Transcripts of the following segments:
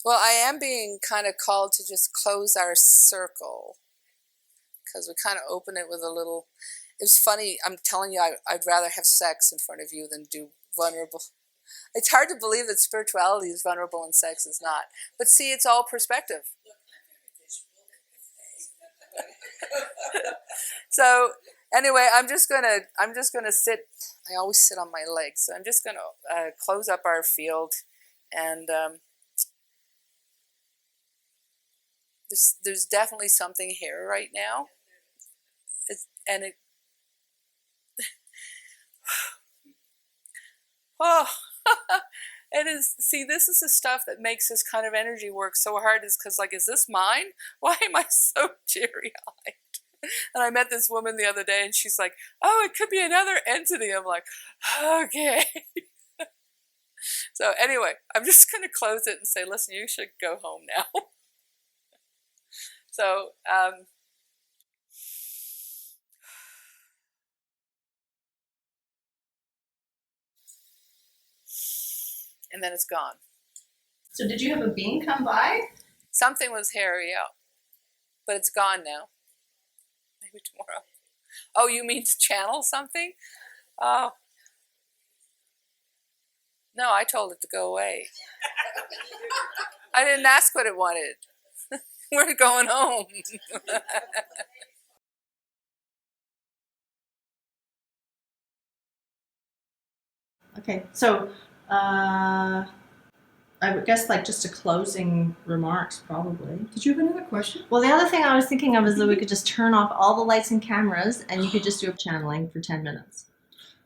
Well, I am being kind of called to just close our circle because we kind of open it with a little. It's funny. I'm telling you, I'd rather have sex in front of you than do vulnerable. It's hard to believe that spirituality is vulnerable and sex is not. But see, it's all perspective. So anyway, I'm just gonna sit. I always sit on my legs, so I'm just gonna close up our field, and there's definitely something here right now. It oh. It is. See, this is the stuff that makes this kind of energy work so hard. Is because, like, is this mine? Why am I so teary-eyed? And I met this woman the other day, and she's like, "Oh, it could be another entity." I'm like, "Okay." So anyway, I'm just going to close it and say, "Listen, you should go home now." So. And then it's gone. So did you have a being come by? Something was here, yeah. But it's gone now. Maybe tomorrow. Oh, you mean to channel something? Oh. No, I told it to go away. I didn't ask what it wanted. We're going home. Okay, so I would guess like just a closing remarks probably. Did you have another question? Well, the other thing I was thinking of is that we could just turn off all the lights and cameras and you could just do a channeling for 10 minutes.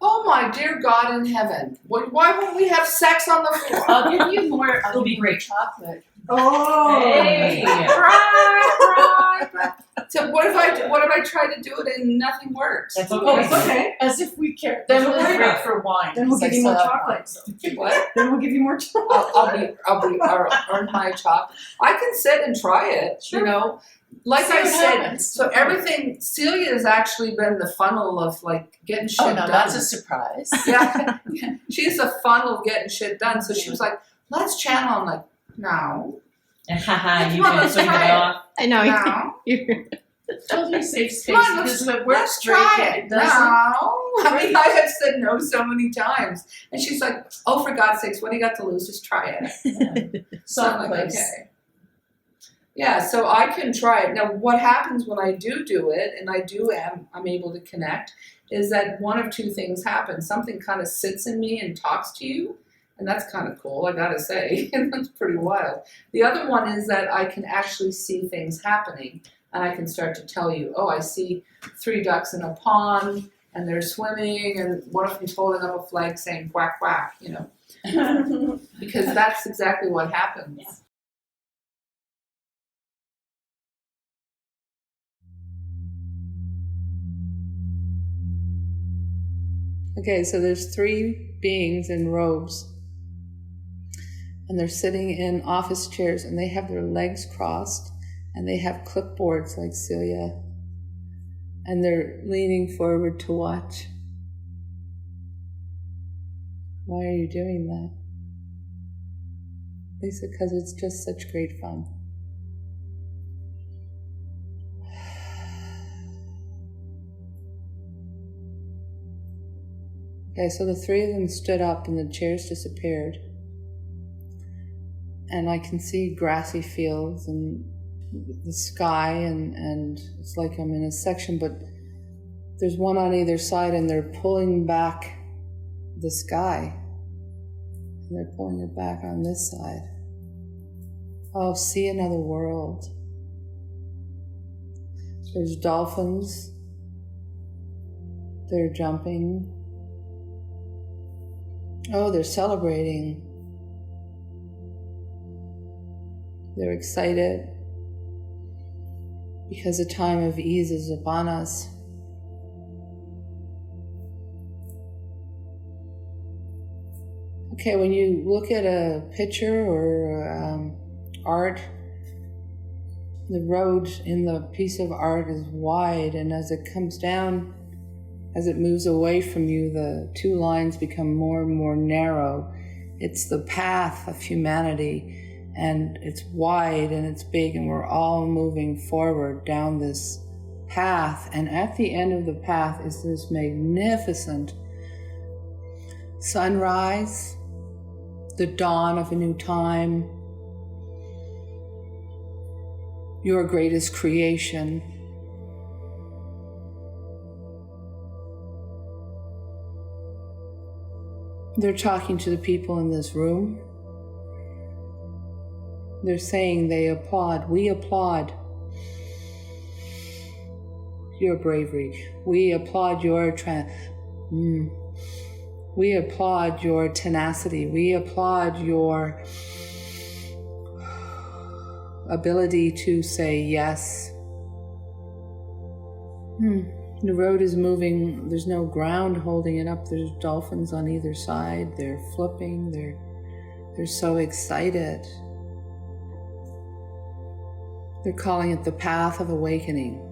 Oh my dear God in heaven. Why won't we have sex on the floor? I'll give you more. It'll be great chocolate. Oh. Hey. Cry. So what if I try to do it and nothing works? That's okay. It's okay. As if we care. Then Then we'll we'll worry break about it. for wine. Then we'll give you more chocolate. What? Then we'll give you more chocolate. I'll earn my chocolate. I can sit and try it, Sure. you know. Like See I what said, happens. so everything, Celia has actually been the funnel of like getting shit Oh no, done. that's a surprise. Yeah, she's the funnel of getting shit done. So she was like, let's channel. I'm like, no. Haha, you Come on, can let's swing try it it. off. I know. No. Totally safe space Come on, because let's, if it works let's great, try it it. doesn't. No. I mean, I have said no so many times. And she's like, oh, for God's sakes, what do you got to lose? Just try it. So I'm Soft like, place. okay. Yeah, so I can try it. Now, what happens when I do it, and I'm able to connect, is that one of two things happen. Something kind of sits in me and talks to you, and that's kind of cool, I gotta say. And that's pretty wild. The other one is that I can actually see things happening, and I can start to tell you, oh, I see 3 ducks in a pond, and they're swimming, and one of them's holding up a flag saying quack, quack, you know. Because that's exactly what happens. Yeah. Okay, so there's 3 beings in robes, and they're sitting in office chairs, and they have their legs crossed, and they have clipboards like Celia, and they're leaning forward to watch. Why are you doing that? Lisa, because it's just such great fun. Okay, so the 3 of them stood up and the chairs disappeared. And I can see grassy fields and the sky, and it's like I'm in a section, but there's one on either side and they're pulling back the sky. And they're pulling it back on this side. Oh, see another world. There's dolphins. They're jumping. Oh, they're celebrating. They're excited because a time of ease is upon us. Okay, when you look at a picture or art, the road in the piece of art is wide, and as it comes down, as it moves away from you, the 2 lines become more and more narrow. It's the path of humanity, and it's wide and it's big, and we're all moving forward down this path. And at the end of the path is this magnificent sunrise, the dawn of a new time, your greatest creation. They're talking to the people in this room. They're saying they applaud. We applaud your bravery. We applaud your we applaud your tenacity. We applaud your ability to say yes. The road is moving. There's no ground holding it up. There's dolphins on either side. They're flipping. They're so excited. They're calling it the path of awakening.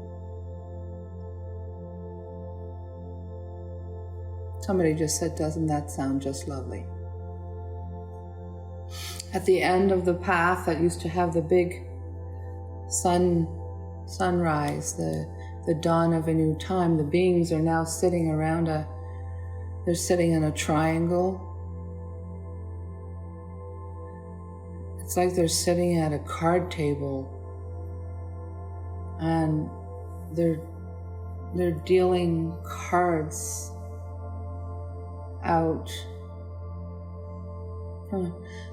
Somebody just said, doesn't that sound just lovely? At the end of the path that used to have the big sunrise, the dawn of a new time, the beings are now sitting around they're sitting in a triangle. It's like they're sitting at a card table, and they're dealing cards out.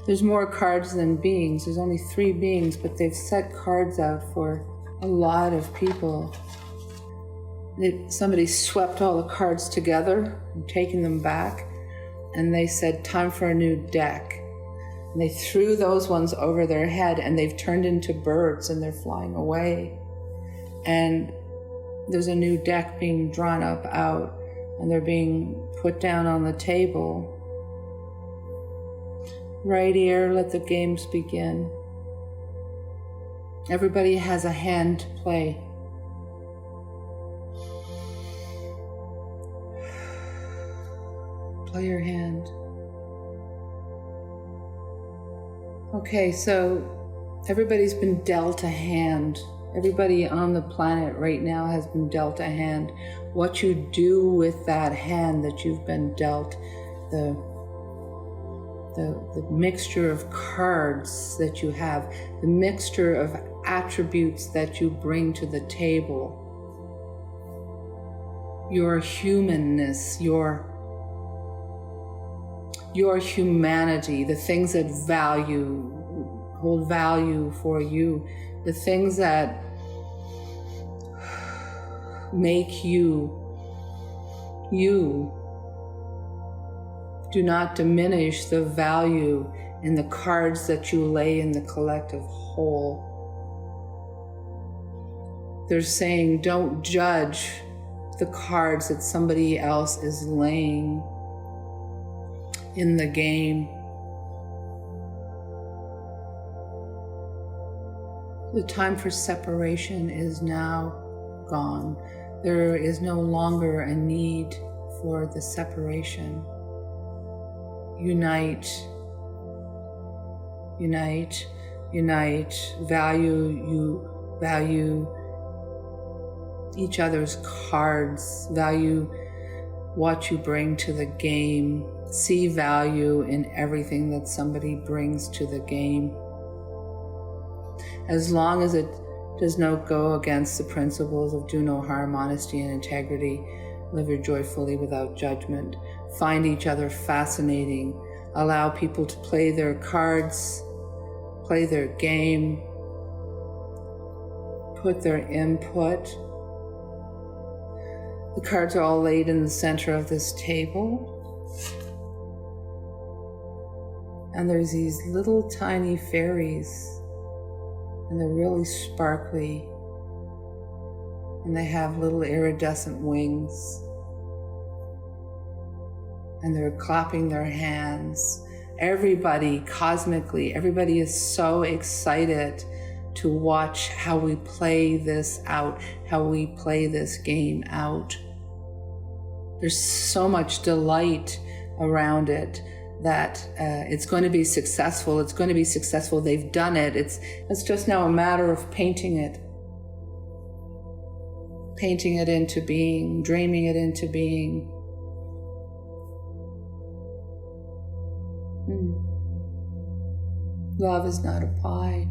There's more cards than beings. There's only 3 beings, but they've set cards out for a lot of people. Somebody swept all the cards together and taken them back, and they said, time for a new deck. And they threw those ones over their head, and they've turned into birds, and they're flying away. And there's a new deck being drawn up out, and they're being put down on the table. Right here, let the games begin. Everybody has a hand to play. Play your hand. Okay, so everybody's been dealt a hand. Everybody on the planet right now has been dealt a hand. What you do with that hand that you've been dealt, the mixture of cards that you have, the mixture of attributes that you bring to the table, your humanness, your humanity, the things that hold value for you, the things that make you. Do not diminish the value in the cards that you lay in the collective whole. They're saying, don't judge the cards that somebody else is laying in the game. The time for separation is now gone. There is no longer a need for the separation. Unite, unite, unite. Value each other's cards. Value what you bring to the game. See value in everything that somebody brings to the game. As long as it does not go against the principles of do no harm, honesty, and integrity, live your joy fully without judgment. Find each other fascinating. Allow people to play their cards, play their game, put their input. The cards are all laid in the center of this table. And there's these little tiny fairies, and they're really sparkly, and they have little iridescent wings, and they're clapping their hands. Everybody, cosmically, everybody is so excited to watch how we play this out, how we play this game out. There's so much delight around it. that it's going to be successful. It's going to be successful. They've done it. It's just now a matter of painting it into being, dreaming it into being. Love is not a pie.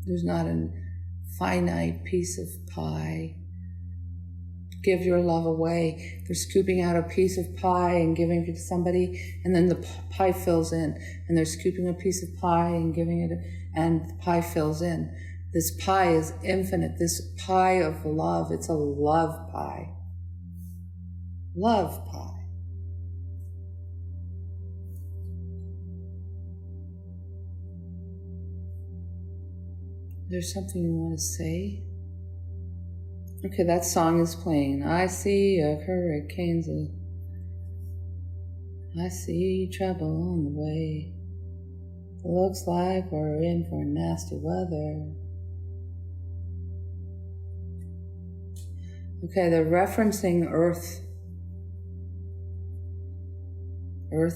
There's not a finite piece of pie. Give your love away. They're scooping out a piece of pie and giving it to somebody, and then the pie fills in. And they're scooping a piece of pie and giving it, and the pie fills in. This pie is infinite. This pie of love, it's a love pie. Love pie. There's something you want to say? Okay, that song is playing. I see a hurricane's I see trouble on the way. Looks like we're in for nasty weather. Okay, they're referencing Earth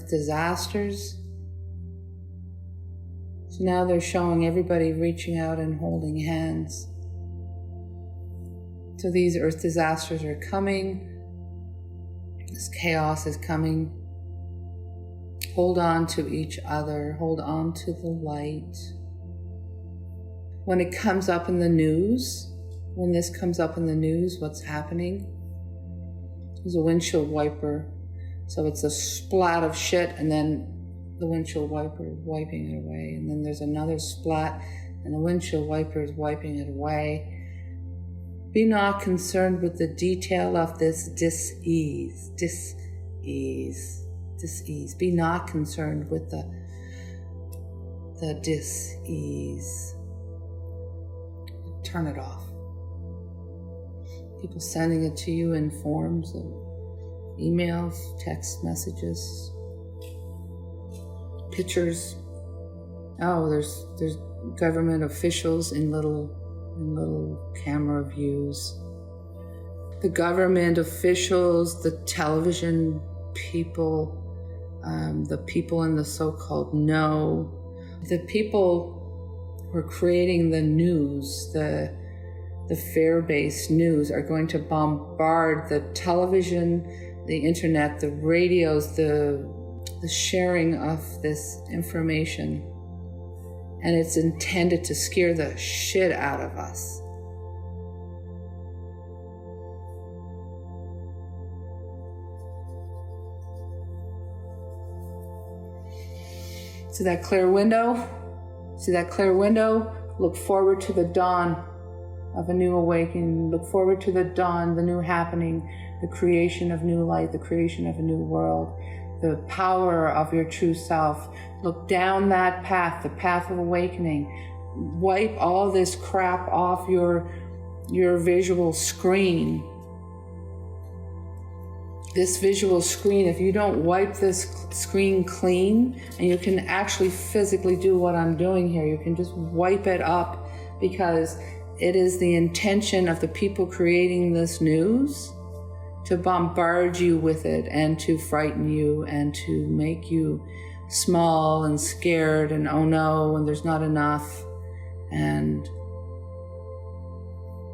disasters. So now they're showing everybody reaching out and holding hands. So these Earth disasters are coming. This chaos is coming. Hold on to each other. Hold on to the light. When it comes up in the news, when this comes up in the news, what's happening? There's a windshield wiper. So it's a splat of shit, and then the windshield wiper is wiping it away. And then there's another splat, and the windshield wiper is wiping it away. Be not concerned with the detail of this dis-ease. Be not concerned with the dis-ease. Turn it off. People sending it to you in forms of emails, text messages, pictures. Oh, there's government officials in little camera views. The government officials, the television people, the people in the so-called know, the people who are creating the news, the fear-based news, are going to bombard the television, the internet, the radios, the sharing of this information. And it's intended to scare the shit out of us. See that clear window? See that clear window? Look forward to the dawn of a new awakening. Look forward to the dawn, the new happening, the creation of new light, the creation of a new world, the power of your true self. Look down that path, the path of awakening. Wipe all this crap off your visual screen. This visual screen, if you don't wipe this screen clean, and you can actually physically do what I'm doing here, you can just wipe it up, because it is the intention of the people creating this news to bombard you with it and to frighten you and to make you small and scared and oh no, and there's not enough, and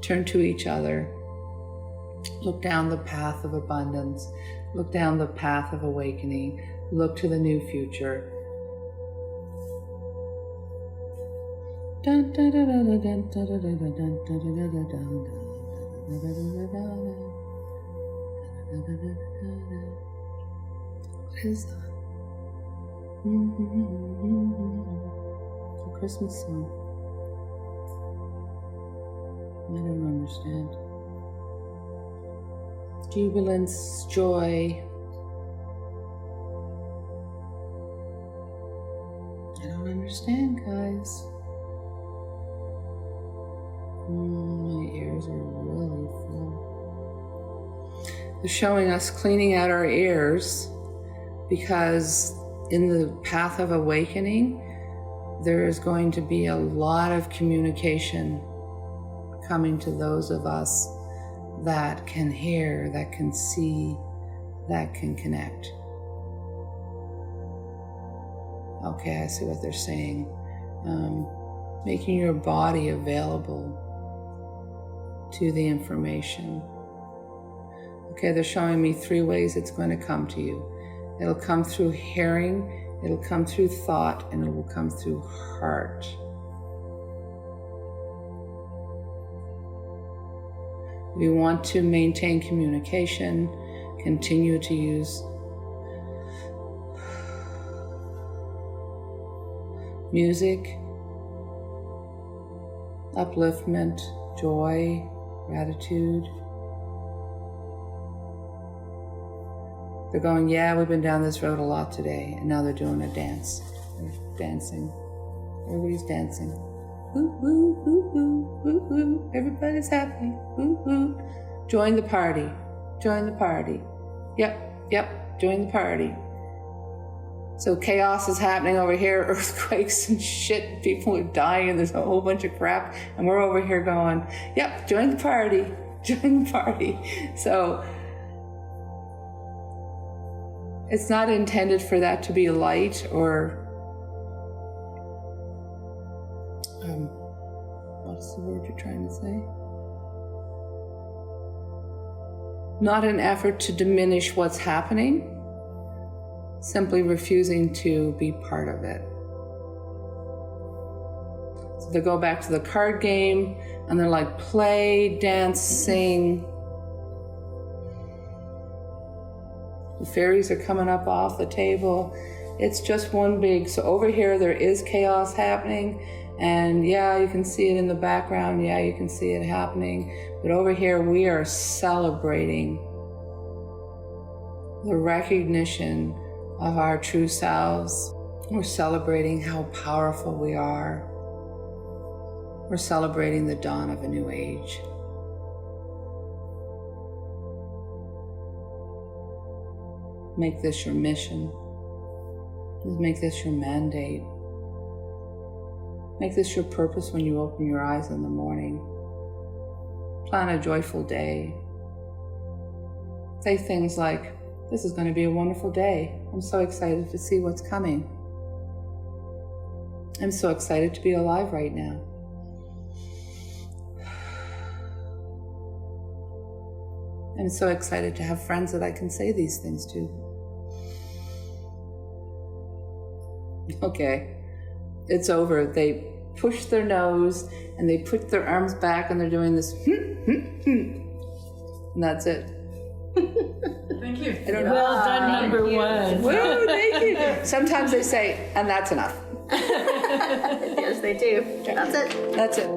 turn to each other. Look down the path of abundance. Look down the path of awakening. Look to the new future. What is that? It's a Christmas song. I don't understand. Jubilance, joy. I don't understand, guys. My ears are really full. They're showing us cleaning out our ears, because in the path of awakening, there is going to be a lot of communication coming to those of us that can hear, that can see, that can connect. Okay, I see what they're saying. Making your body available to the information. Okay, they're showing me 3 ways it's going to come to you. It'll come through hearing, it'll come through thought, and it will come through heart. If you want to maintain communication, continue to use music, upliftment, joy, gratitude. They're going, yeah, we've been down this road a lot today, and now they're doing a dance. They're dancing. Everybody's dancing. Woo, woo, woo, woo, woo, woo. Everybody's happy. Woo, woo. Join the party. Join the party. Yep, join the party. So chaos is happening over here, earthquakes and shit, people are dying, and there's a whole bunch of crap, and we're over here going, yep, join the party, join the party. So it's not intended for that to be light or, what's the word you're trying to say? Not an effort to diminish what's happening, simply refusing to be part of it. So they go back to the card game and they're like, play, dance, sing. The fairies are coming up off the table. It's just one big, so over here there is chaos happening, and yeah, you can see it in the background, yeah, you can see it happening, but over here we are celebrating the recognition of our true selves. We're celebrating how powerful we are. We're celebrating the dawn of a new age. Make this your mission. Make this your mandate. Make this your purpose when you open your eyes in the morning. Plan a joyful day. Say things like, this is going to be a wonderful day. I'm so excited to see what's coming. I'm so excited to be alive right now. I'm so excited to have friends that I can say these things to. Okay, it's over. They push their nose and they put their arms back and they're doing this, and that's it. Thank you. I don't know. Well done, number one. Woo, thank you. Sometimes they say, and that's enough. Yes, they do. That's it. That's it.